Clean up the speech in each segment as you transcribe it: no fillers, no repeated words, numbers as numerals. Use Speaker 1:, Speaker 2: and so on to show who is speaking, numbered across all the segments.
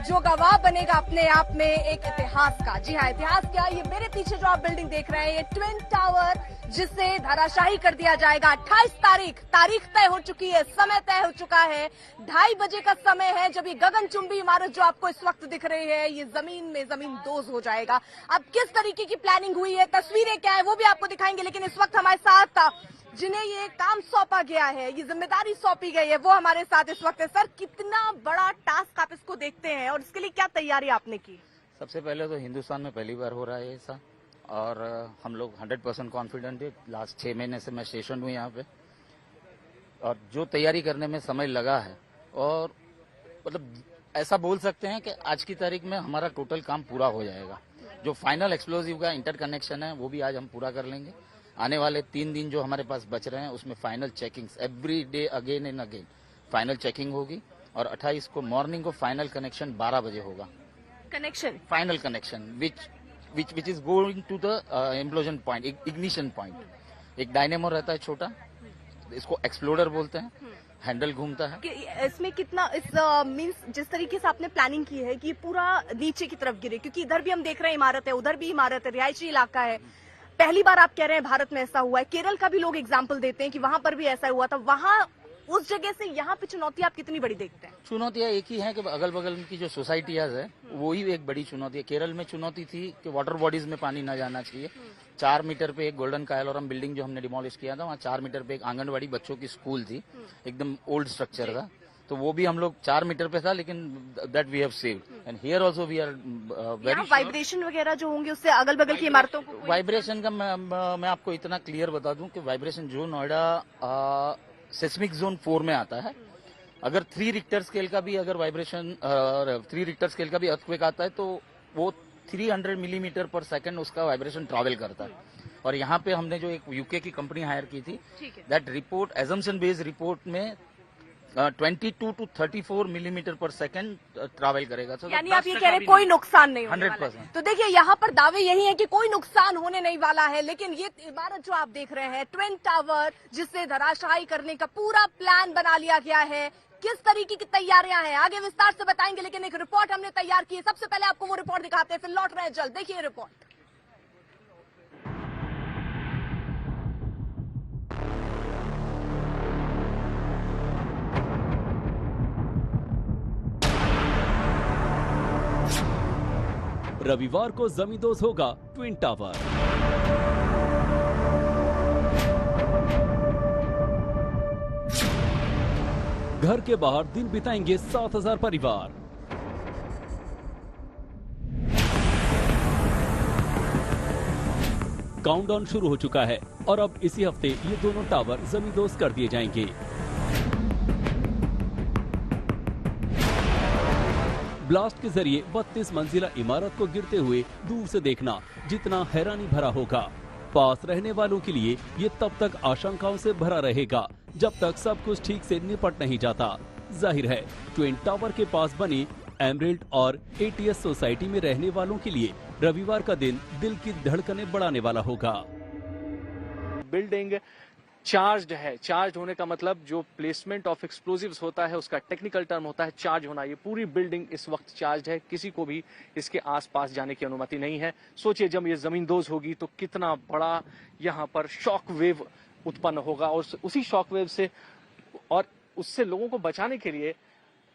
Speaker 1: जो गवाह बनेगा अपने आप में एक इतिहास का। जी हाँ, इतिहास क्या, ये मेरे पीछे जो आप बिल्डिंग देख रहे हैं ये ट्विन टावर, जिसे धराशाही कर दिया जाएगा। 28 तारीख तय हो चुकी है, समय तय हो चुका है। 2:30 बजे का समय है जब ये गगनचुंबी इमारत जो आपको इस वक्त दिख रही है ये जमीन दोज हो जाएगा। अब किस तरीके की प्लानिंग हुई है, तस्वीरें क्या है, वो भी आपको दिखाएंगे। लेकिन इस वक्त हमारे साथ जिन्हें ये काम सौंपा गया है, ये जिम्मेदारी सौंपी गई है, वो हमारे साथ इस वक्त है। सर, कितना बड़ा टास्क आप इसको देखते हैं और इसके लिए क्या तैयारी आपने की?
Speaker 2: सबसे पहले तो हिंदुस्तान में पहली बार हो रहा है ऐसा, और हम लोग 100% कॉन्फिडेंट है। लास्ट 6 महीने से मैं स्टेशन हूँ यहाँ पे, और जो तैयारी करने में समय लगा है, और मतलब ऐसा बोल सकते हैं कि आज की तारीख में हमारा टोटल काम पूरा हो जाएगा। जो फाइनल एक्सप्लोजिव का इंटरकनेक्शन है वो भी आज हम पूरा कर लेंगे। आने वाले 3 दिन जो हमारे पास बच रहे हैं उसमें final checkings every day again and again final checking होगी, और 28 को मॉर्निंग को फाइनल कनेक्शन 12 बजे होगा।
Speaker 1: Connection,
Speaker 2: final connection which is going to the implosion point, ignition point. एक डायनेमो रहता है छोटा, इसको एक्सप्लोडर बोलते हैं, हैंडल घूमता है।
Speaker 1: इसमें कितना मींस जिस तरीके से आपने प्लानिंग की है कि पूरा नीचे की तरफ गिरे, क्योंकि इधर भी हम देख रहे हैं इमारत है, उधर भी इमारत है, रिहायशी इलाका है। पहली बार आप कह रहे हैं भारत में ऐसा हुआ है। केरल का भी लोग एग्जाम्पल देते हैं कि वहां पर भी ऐसा हुआ था। वहां उस जगह से यहाँ पे चुनौती आप कितनी बड़ी देखते हैं?
Speaker 2: चुनौतियां एक ही है कि अगल बगल की जो सोसाइटियां है वो ही एक बड़ी चुनौती है। केरल में चुनौती थी कि वाटर बॉडीज में पानी न जाना चाहिए। 4 मीटर पे एक गोल्डन कायलोरम बिल्डिंग जो हमने डिमोलिश किया था, वहाँ 4 मीटर पे एक आंगनबाड़ी बच्चों की स्कूल थी, एकदम ओल्ड स्ट्रक्चर था, तो वो भी हम लोग 4 मीटर पे था, लेकिन that we have saved. And here also we are very
Speaker 1: vibration वगैरह जो होंगे उससे अगल बगल की इमारतों को
Speaker 2: वाइब्रेशन का मैं आपको इतना क्लियर बता दूं कि वाइब्रेशन जो नोएडा सेस्मिक जोन 4 में आता है, अगर 3 रिक्टर स्केल का भी अगर वाइब्रेशन 3 रिक्टर स्केल का भी अर्थक्वेक आता है तो वो 300 मिलीमीटर पर सेकंड उसका वाइब्रेशन ट्रैवल करता है। और यहाँ पे हमने जो एक यूके की कंपनी हायर की थी, that report assumption based report में 22 to 34 मिलीमीटर पर सेकंड ट्रैवल करेगा।
Speaker 1: यानी आप ये कह रहे हैं कोई नुकसान नहीं होने
Speaker 2: 100%।
Speaker 1: वाला है। तो देखिए यहाँ पर दावे यही है कि कोई नुकसान होने नहीं वाला है। लेकिन ये इमारत जो आप देख रहे हैं ट्विन टावर, जिससे धराशायी करने का पूरा प्लान बना लिया गया है, किस तरीके की तैयारियां हैं आगे विस्तार से बताएंगे। लेकिन एक रिपोर्ट हमने तैयार की है, सबसे पहले आपको वो रिपोर्ट दिखाते हैं, फिर लौट रहे हैं जल्द। देखिए रिपोर्ट।
Speaker 3: रविवार को जमींदोज होगा ट्विन टावर। घर के बाहर दिन बिताएंगे 7,000 परिवार। काउंटडाउन शुरू हो चुका है और अब इसी हफ्ते ये दोनों टावर जमींदोज कर दिए जाएंगे। ब्लास्ट के जरिए 32 मंजिला इमारत को गिरते हुए दूर से देखना जितना हैरानी भरा होगा, पास रहने वालों के लिए ये तब तक आशंकाओं से भरा रहेगा जब तक सब कुछ ठीक से निपट नहीं जाता। जाहिर है ट्विन टावर के पास बनी एमरेल्ड और एटीएस सोसाइटी में रहने वालों के लिए रविवार का दिन दिल की धड़कनें बढ़ाने वाला होगा।
Speaker 4: बिल्डिंग चार्ज्ड है। चार्ज होने का मतलब जो प्लेसमेंट ऑफ एक्सप्लोजिव्स होता है उसका टेक्निकल टर्म होता है चार्ज होना। ये पूरी बिल्डिंग इस वक्त चार्ज है, किसी को भी इसके आसपास जाने की अनुमति नहीं है। सोचिए जब ये जमींदोज होगी तो कितना बड़ा यहाँ पर शॉक वेव उत्पन्न होगा, और उसी शॉक वेव से और उससे लोगों को बचाने के लिए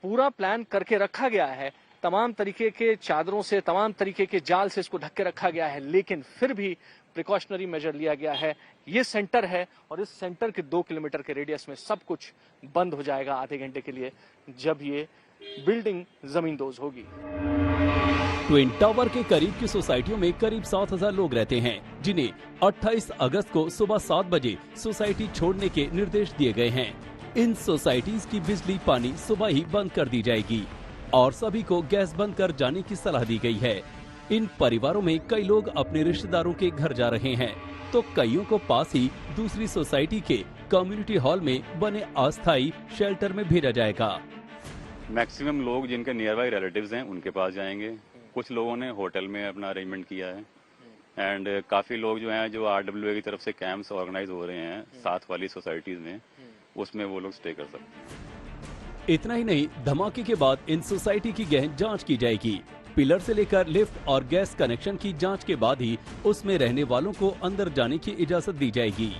Speaker 4: पूरा प्लान करके रखा गया है। तमाम तरीके के चादरों से, तमाम तरीके के जाल से इसको ढक के रखा गया है, लेकिन फिर भी प्रिकॉशनरी मेजर लिया गया है। ये सेंटर है और इस सेंटर के 2 किलोमीटर के रेडियस में सब कुछ बंद हो जाएगा आधे घंटे के लिए जब ये बिल्डिंग जमींदोज होगी।
Speaker 3: ट्विन टावर के करीब की सोसाइटियों में करीब 7,000 लोग रहते हैं, जिन्हें 28 अगस्त को सुबह 7 बजे सोसाइटी छोड़ने के निर्देश दिए गए हैं। इन सोसाइटीज की बिजली पानी सुबह ही बंद कर दी जाएगी और सभी को गैस बंद कर जाने की सलाह दी गई है। इन परिवारों में कई लोग अपने रिश्तेदारों के घर जा रहे हैं, तो कईयों को पास ही दूसरी सोसाइटी के कम्युनिटी हॉल में बने अस्थायी शेल्टर में भेजा जाएगा।
Speaker 5: मैक्सिमम लोग जिनके नियर बाई रिलेटिव्स हैं उनके पास जाएंगे। कुछ लोगों ने होटल में अपना अरेंजमेंट किया है, एंड काफी लोग जो हैं जो RWA की तरफ से कैंप्स ऑर्गेनाइज हो रहे हैं साथ वाली सोसाइटीज में, उसमें वो लोग स्टे कर सकते हैं।
Speaker 3: इतना ही नहीं, धमाके के बाद इन सोसाइटी की गहन जांच की जाएगी। पिलर से लेकर लिफ्ट और गैस कनेक्शन की जांच के बाद ही उसमें रहने वालों को अंदर जाने की इजाजत दी जाएगी।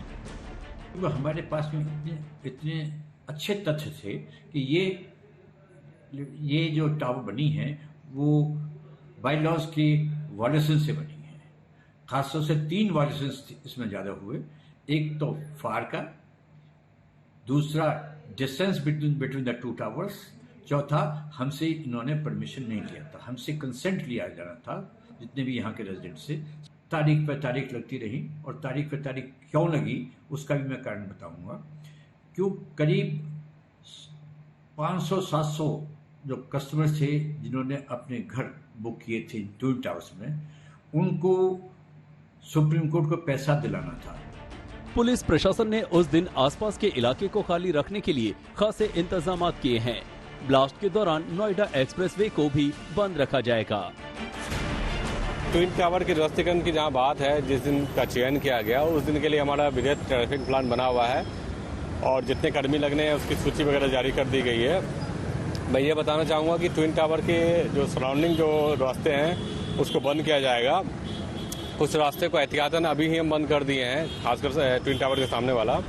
Speaker 6: हमारे पास में इतने अच्छे तथ्य थे कि ये जो टावर बनी है वो बाय लॉज की वायलेशन से बनी है। खासतौर से 3 वायलेशन इसमें ज्यादा हुए। एक तो फायर का, दूसरा डिस्टेंस बिटवीन द 2 टावर्स, चौथा हमसे इन्होंने परमिशन नहीं लिया था, हमसे कंसेंट लिया जाना था जितने भी यहाँ के रेजिडेंट से। तारीख पर तारीख लगती रही और तारीख पर तारीख क्यों लगी उसका भी मैं कारण बताऊंगा। क्यों करीब 500-700 जो कस्टमर्स थे जिन्होंने अपने घर बुक किए थे ट्विन टावर्स में, उनको सुप्रीम कोर्ट को पैसा दिलाना था।
Speaker 3: पुलिस प्रशासन ने उस दिन आसपास के इलाके को खाली रखने के लिए खासे इंतजाम किए हैं। ब्लास्ट के दौरान नोएडा एक्सप्रेसवे को भी बंद रखा जाएगा।
Speaker 7: ट्विन टावर के ध्वस्तीकरण की जहां बात है, जिस दिन का चयन किया गया उस दिन के लिए हमारा बृहद ट्रैफिक प्लान बना हुआ है और जितने कर्मी लगने हैं उसकी सूची वगैरह जारी कर दी गई है। मैं ये बताना चाहूँगा कि ट्विन टावर के जो सराउंडिंग जो रास्ते हैं उसको बंद किया जाएगा। कुछ रास्ते को एहतियातन अभी ही हम बंद कर दिए हैं, खासकर ट्विन टावर के सामने वाला।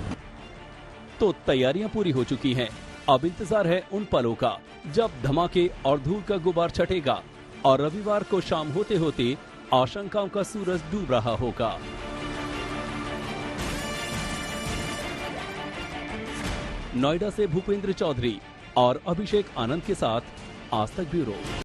Speaker 3: तो तैयारियां पूरी हो चुकी हैं। अब इंतजार है उन पलों का जब धमाके और धूल का गुबार छटेगा और रविवार को शाम होते होते आशंकाओं का सूरज डूब रहा होगा। नोएडा से भूपेंद्र चौधरी और अभिषेक आनंद के साथ आज तक ब्यूरो।